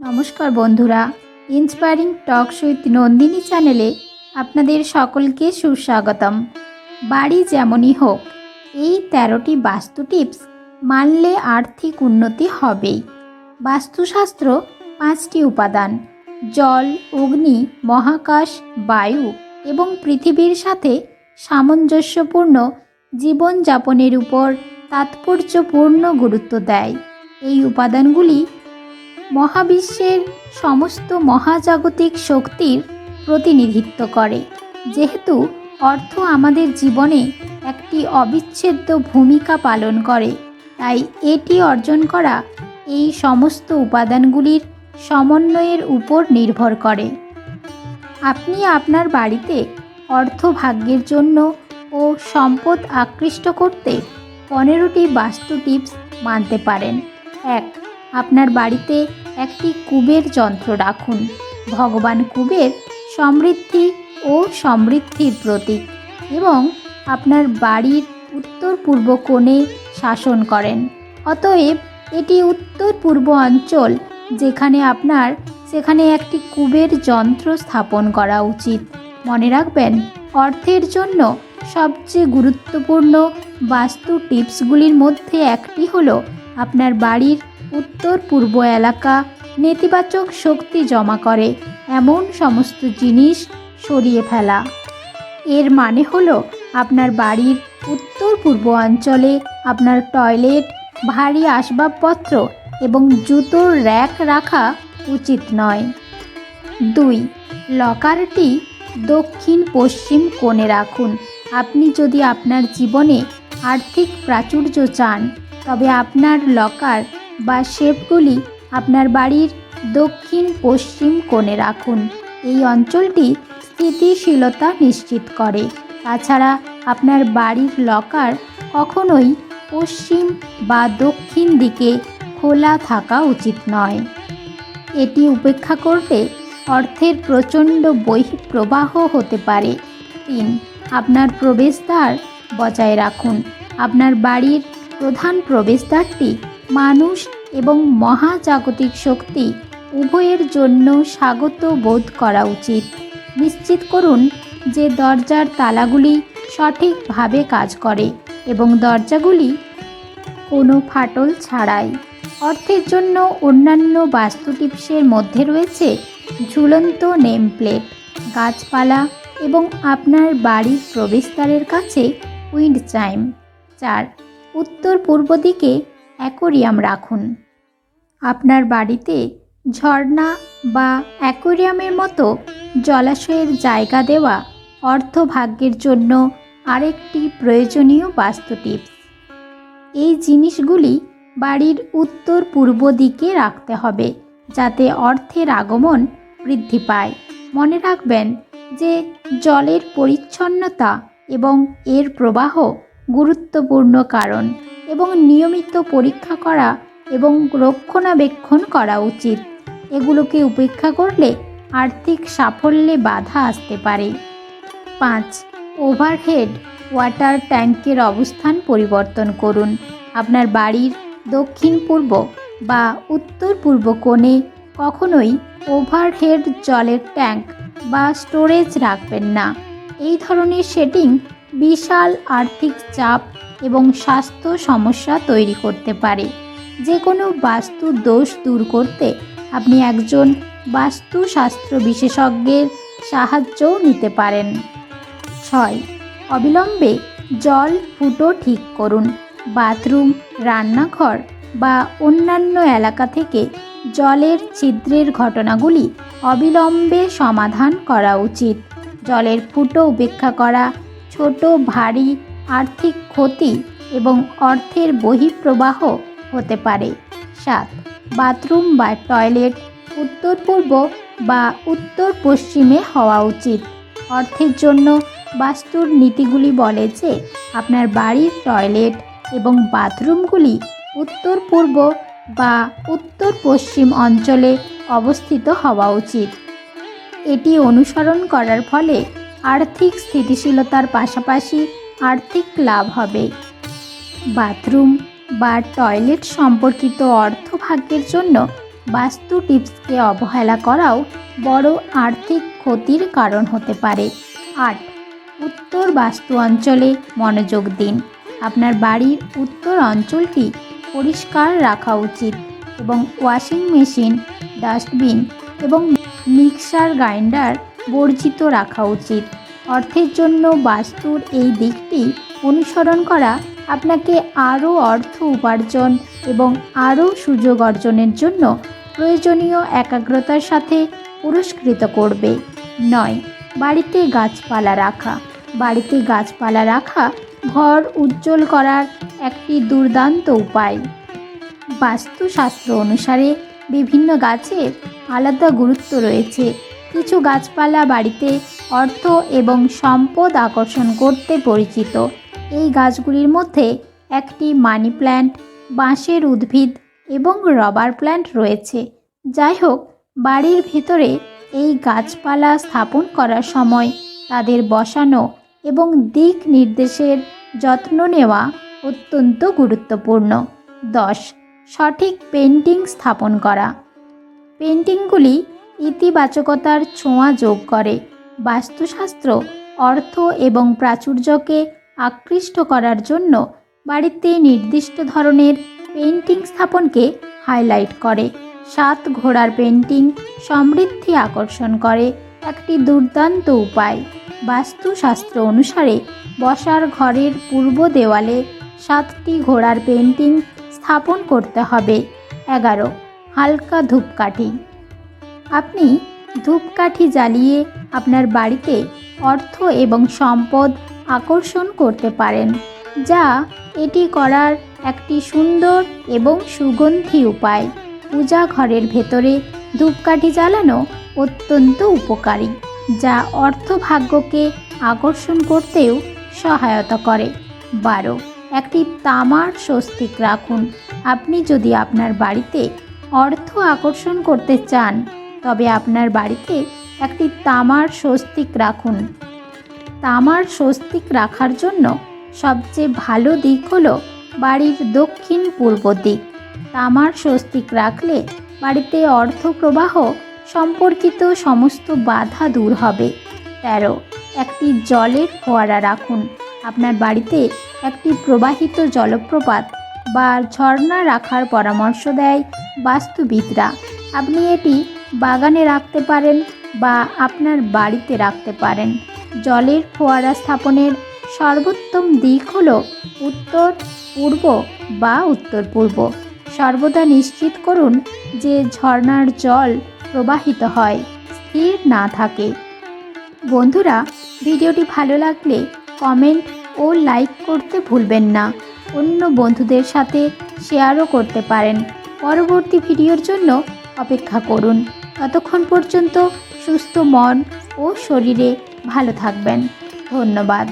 নমস্কার বন্ধুরা, inspiring talk with Nandini চ্যানেলে আপনাদের সকলকে সুস্বাগতম। বাড়ি যেমনই হোক, এই 13টি বাস্তু টিপস মানলে আর্থিক উন্নতি হবেই। বাস্তুশাস্ত্র 5টি উপাদান জল, অগ্নি, মহাকাশ, বায়ু এবং পৃথিবীর সাথে সামঞ্জস্যপূর্ণ জীবনযাপনের উপর তাৎপর্যপূর্ণ গুরুত্ব দেয়। এই উপাদানগুলি মহাবিশ্বের সমস্ত মহাজাগতিক শক্তির প্রতিনিধিত্ব করে। যেহেতু অর্থ আমাদের জীবনে একটি অবিচ্ছেদ্য ভূমিকা পালন করে, তাই এটি অর্জন করা এই সমস্ত উপাদানগুলির সমন্বয়ের উপর নির্ভর করে। আপনি আপনার বাড়িতে অর্থ ভাগ্যের জন্য ও সম্পদ আকৃষ্ট করতে 15টি বাস্তু টিপস মানতে পারেন। 1. আপনার বাড়িতে একটি কুবের যন্ত্র রাখুন। ভগবান কুবের সমৃদ্ধি ও সমৃদ্ধির প্রতীক এবং আপনার বাড়ির উত্তর পূর্ব কোণে শাসন করেন। অতএব এটি উত্তর পূর্ব অঞ্চল সেখানে একটি কুবের যন্ত্র স্থাপন করা উচিত। মনে রাখবেন, অর্থের জন্য সবচেয়ে গুরুত্বপূর্ণ বাস্তু টিপসগুলির মধ্যে একটি হলো আপনার বাড়ির উত্তর পূর্ব এলাকা নেতিবাচক শক্তি জমা করে এমন সমস্ত জিনিস সরিয়ে ফেলা। এর মানে হলো আপনার বাড়ির উত্তর পূর্ব অঞ্চলে আপনার টয়লেট, ভারী আসবাবপত্র এবং জুতোর র্যাক রাখা উচিত নয়। 2. লকারটি দক্ষিণ পশ্চিম কোণে রাখুন। আপনি যদি আপনার জীবনে আর্থিক প্রাচুর্য চান, তবে আপনার লকার বা শেফগুলি আপনার বাড়ির দক্ষিণ পশ্চিম কোণে রাখুন। এই অঞ্চলটি স্থিতিশীলতা নিশ্চিত করে। তাছাড়া আপনার বাড়ির লকার কখনোই পশ্চিম বা দক্ষিণ দিকে খোলা থাকা উচিত নয়। এটি উপেক্ষা করলে অর্থের প্রচণ্ড বহিঃপ্রবাহ হতে পারে। 3. আপনার প্রবেশদ্বার বজায় রাখুন। আপনার বাড়ির প্রধান প্রবেশদ্বারটি মানুষ এবং মহাজাগতিক শক্তি উভয়ের জন্য স্বাগত বোধ করা উচিত। নিশ্চিত করুন যে দরজার তালাগুলি সঠিকভাবে কাজ করে এবং দরজাগুলি কোনো ফাটল ছাড়াই। অর্থের জন্য অন্যান্য বাস্তু টিপসের মধ্যে রয়েছে ঝুলন্ত নেম প্লেট, গাছপালা এবং আপনার বাড়ির প্রবেশদ্বারের কাছে উইন্ড চাইম। 4. উত্তর পূর্ব দিকে অ্যাকোরিয়াম রাখুন। আপনার বাড়িতে ঝর্ণা বা অ্যাকোরিয়ামের মতো জলাশয়ের জায়গা দেওয়া অর্থ ভাগ্যের জন্য আরেকটি প্রয়োজনীয় বাস্তু টিপস। এই জিনিসগুলি বাড়ির উত্তর পূর্ব দিকে রাখতে হবে যাতে অর্থের আগমন বৃদ্ধি পায়। মনে রাখবেন যে জলের পরিচ্ছন্নতা এবং এর প্রবাহ গুরুত্বপূর্ণ কারণ এবং নিয়মিত পরীক্ষা করা এবং রক্ষণাবেক্ষণ করা উচিত। এগুলোকে উপেক্ষা করলে আর্থিক সাফল্যে বাধা আসতে পারে। 5. ওভারহেড ওয়াটার ট্যাঙ্কের অবস্থান পরিবর্তন করুন। আপনার বাড়ির দক্ষিণ পূর্ব বা উত্তর পূর্ব কোণে কখনোই ওভারহেড জলের ট্যাঙ্ক বা স্টোরেজ রাখবেন না। এই ধরনের সেটিং বিশাল আর্থিক চাপ এবং স্বাস্থ্য সমস্যা তৈরি করতে পারে। যে কোনো বাস্তু দোষ দূর করতে আপনি একজন বাস্তুশাস্ত্র বিশেষজ্ঞের সাহায্যও নিতে পারেন। 6. অবিলম্বে জল ফুটো ঠিক করুন। বাথরুম, রান্নাঘর বা অন্যান্য এলাকা থেকে জলের ছিদ্রের ঘটনাগুলি অবিলম্বে সমাধান করা উচিত। জলের ফুটো উপেক্ষা করা ছোট ভারী আর্থিক ক্ষতি এবং অর্থের বহিঃপ্রবাহ হতে পারে। 7. বাথরুম বা টয়লেট উত্তর পূর্ব বা উত্তর পশ্চিমে হওয়া উচিত। অর্থের জন্য বাস্তুর নীতিগুলি বলে যে আপনার বাড়ির টয়লেট এবং বাথরুমগুলি উত্তর পূর্ব বা উত্তর পশ্চিম অঞ্চলে অবস্থিত হওয়া উচিত। এটি অনুসরণ করার ফলে আর্থিক স্থিতিশীলতার পাশাপাশি আর্থিক লাভ হবে। বাথরুম বা টয়লেট সম্পর্কিত অর্থভাগ্যের জন্য বাস্তু টিপসকে অবহেলা করাও বড় আর্থিক ক্ষতির কারণ হতে পারে। 8. উত্তর বাস্তু অঞ্চলে মনোযোগ দিন। আপনার বাড়ির উত্তর অঞ্চলটি পরিষ্কার রাখা উচিত এবং ওয়াশিং মেশিন, ডাস্টবিন এবং মিক্সার গ্রাইন্ডার বর্জিত রাখা উচিত। অর্থের জন্য বাস্তুর এই দিকটি অনুসরণ করা আপনাকে আরও অর্থ উপার্জন এবং আরও সুযোগ অর্জনের জন্য প্রয়োজনীয় একাগ্রতার সাথে পুরস্কৃত করবে। 9. বাড়িতে গাছপালা রাখা। বাড়িতে গাছপালা রাখা ঘর উজ্জ্বল করার একটি দুর্দান্ত উপায়। বাস্তুশাস্ত্র অনুসারে বিভিন্ন গাছের আলাদা গুরুত্ব রয়েছে। কিছু গাছপালা বাড়িতে অর্থ এবং সম্পদ আকর্ষণ করতে পরিচিত। এই গাছগুলির মধ্যে একটি মানি প্ল্যান্ট, বাঁশের উদ্ভিদ এবং রবার প্ল্যান্ট রয়েছে। যাই হোক, বাড়ির ভিতরে এই গাছপালা স্থাপন করার সময় তাদের বসানো এবং দিক নির্দেশের যত্ন নেওয়া অত্যন্ত গুরুত্বপূর্ণ। 10. সঠিক পেন্টিং স্থাপন করা। পেন্টিংগুলি ইতিবাচকতার ছোঁয়া যোগ করে। বাস্তুশাস্ত্র অর্থ এবং প্রাচুর্যকে আকৃষ্ট করার জন্য বাড়িতে নির্দিষ্ট ধরনের পেন্টিং স্থাপনকে হাইলাইট করে। 7 ঘোড়ার পেন্টিং সমৃদ্ধি আকর্ষণ করে একটি দুর্দান্ত উপায়। বাস্তুশাস্ত্র অনুসারে বসার ঘরের পূর্ব দেওয়ালে 7টি ঘোড়ার পেন্টিং স্থাপন করতে হবে। 11. হালকা ধূপকাঠি। আপনি ধূপকাঠি জ্বালিয়ে আপনার বাড়িতে অর্থ এবং সম্পদ আকর্ষণ করতে পারেন, যা এটি করার একটি সুন্দর এবং সুগন্ধি উপায়। পূজা ঘরের ভেতরে ধূপকাঠি জ্বালানো অত্যন্ত উপকারী, যা অর্থভাগ্যকে আকর্ষণ করতেও সহায়তা করে। 12. একটি তামার স্বস্তিক রাখুন। আপনি যদি আপনার বাড়িতে অর্থ আকর্ষণ করতে চান, তবে আপনার বাড়িতে একটি তামার স্বস্তিক রাখুন। তামার স্বস্তিক রাখার জন্য সবচেয়ে ভালো দিক হলো বাড়ির দক্ষিণ পূর্ব দিক। তামার স্বস্তিক রাখলে বাড়িতে অর্থ প্রবাহ সম্পর্কিত সমস্ত বাধা দূর হবে। 13. একটি জলের ফোয়ারা রাখুন। আপনার বাড়িতে একটি প্রবাহিত জলপ্রপাত বা ঝর্ণা রাখার পরামর্শ দেয় বাস্তুবিদরা। আপনি এটি বাগানে রাখতে পারেন বা আপনার বাড়িতে রাখতে পারেন। জলের ফোয়ারা স্থাপনের সর্বোত্তম দিক হল উত্তর পূর্ব বা উত্তর পূর্ব। সর্বদা নিশ্চিত করুন যে ঝর্ণার জল প্রবাহিত হয়, স্থির না থাকে। বন্ধুরা, ভিডিওটি ভালো লাগলে কমেন্ট ও লাইক করতে ভুলবেন না। অন্য বন্ধুদের সাথে শেয়ারও করতে পারেন। পরবর্তী ভিডিওর জন্য অপেক্ষা করুন। ততক্ষণ পর্যন্ত সুস্থ মন ও শরীরে ভালো থাকবেন। ধন্যবাদ।